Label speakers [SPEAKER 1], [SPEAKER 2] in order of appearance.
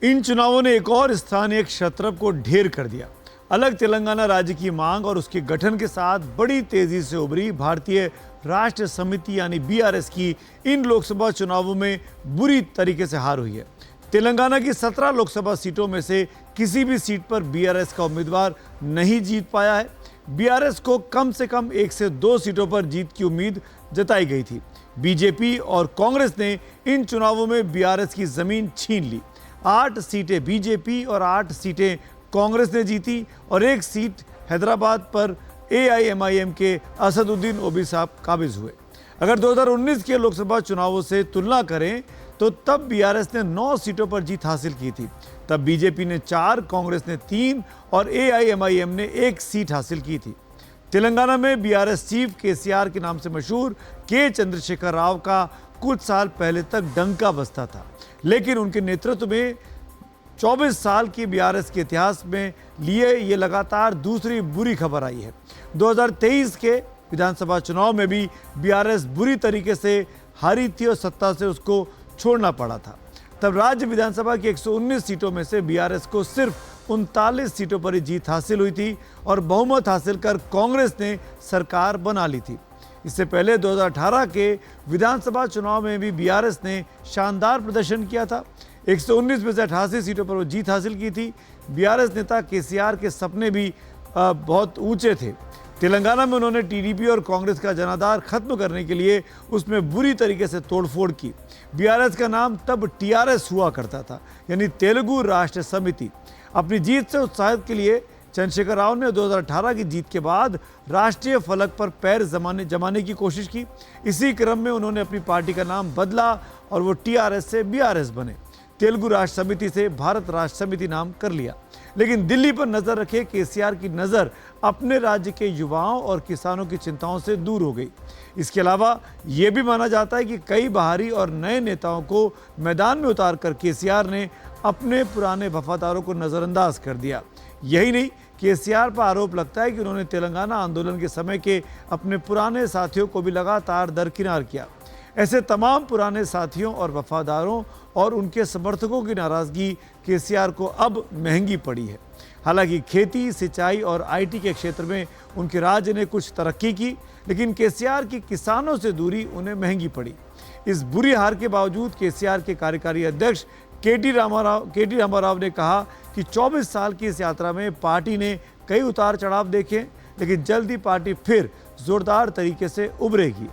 [SPEAKER 1] इन चुनावों ने एक और स्थानीय क्षत्रप को ढेर कर दिया। अलग तेलंगाना राज्य की मांग और उसके गठन के साथ बड़ी तेजी से उभरी भारतीय राष्ट्र समिति यानी बीआरएस की इन लोकसभा चुनावों में बुरी तरीके से हार हुई है। तेलंगाना की 17 लोकसभा सीटों में से किसी भी सीट पर बीआरएस का उम्मीदवार नहीं जीत पाया है। बीआरएस को कम से कम 1 से 2 सीटों पर जीत की उम्मीद जताई गई थी। बीजेपी और कांग्रेस ने इन चुनावों में बीआरएस की जमीन छीन ली। 8 सीटें बीजेपी और 8 सीटें कांग्रेस ने जीती और 1 सीट हैदराबाद पर एआईएमआईएम के असदुद्दीन ओवैसी साहब काबिज हुए। अगर 2019 के लोकसभा चुनावों से तुलना करें तो तब बीआरएस ने 9 सीटों पर जीत हासिल की थी। तब बीजेपी ने 4, कांग्रेस ने 3 और एआईएमआईएम ने 1 सीट हासिल की थी। तेलंगाना में बीआरएस चीफ केसीआर के नाम से मशहूर के चंद्रशेखर राव का कुछ साल पहले तक डंका बजता था, लेकिन उनके नेतृत्व में 24 साल की बीआरएस के इतिहास में लिए ये लगातार दूसरी बुरी खबर आई है। 2023 के विधानसभा चुनाव में भी बीआरएस बुरी तरीके से हारी थी और सत्ता से उसको छोड़ना पड़ा था। तब राज्य विधानसभा की 119 सीटों में से बीआरएस को सिर्फ 39 सीटों पर ही जीत हासिल हुई थी और बहुमत हासिल कर कांग्रेस ने सरकार बना ली थी। इससे पहले 2018 के विधानसभा चुनाव में भी बीआरएस ने शानदार प्रदर्शन किया था। 119 में से 88 सीटों पर वो जीत हासिल की थी। बीआरएस नेता केसीआर के सपने भी बहुत ऊंचे थे। तेलंगाना में उन्होंने टीडीपी और कांग्रेस का जनाधार खत्म करने के लिए उसमें बुरी तरीके से तोड़फोड़ की। बीआरएस का नाम तब टीआरएस हुआ करता था, यानी तेलुगु राष्ट्र समिति। अपनी जीत से उत्साहित के लिए चंद्रशेखर राव ने 2018 की जीत के बाद राष्ट्रीय फलक पर पैर जमाने की कोशिश की। इसी क्रम में उन्होंने अपनी पार्टी का नाम बदला और वो टीआरएस से बीआरएस बने। तेलुगु राष्ट्र समिति से भारत राष्ट्र समिति नाम कर लिया। लेकिन दिल्ली पर नजर रखे केसीआर की नज़र अपने राज्य के युवाओं और किसानों की चिंताओं से दूर हो गई। इसके अलावा ये भी माना जाता है कि कई बाहरी और नए नेताओं को मैदान में उतारकर केसीआर ने अपने पुराने वफादारों को नज़रअंदाज कर दिया। यही नहीं, केसीआर पर आरोप लगता है कि उन्होंने तेलंगाना आंदोलन के समय के अपने पुराने साथियों को भी लगातार दरकिनार किया। ऐसे तमाम पुराने साथियों और वफादारों और उनके समर्थकों की नाराज़गी केसीआर को अब महंगी पड़ी है। हालांकि खेती, सिंचाई और आईटी के क्षेत्र में उनके राज्य ने कुछ तरक्की की, लेकिन केसीआर की किसानों से दूरी उन्हें महंगी पड़ी। इस बुरी हार के बावजूद केसीआर के कार्यकारी अध्यक्ष केटी रामाराव ने कहा कि 24 साल की इस यात्रा में पार्टी ने कई उतार चढ़ाव देखे, लेकिन जल्द ही पार्टी फिर जोरदार तरीके से उभरेगी।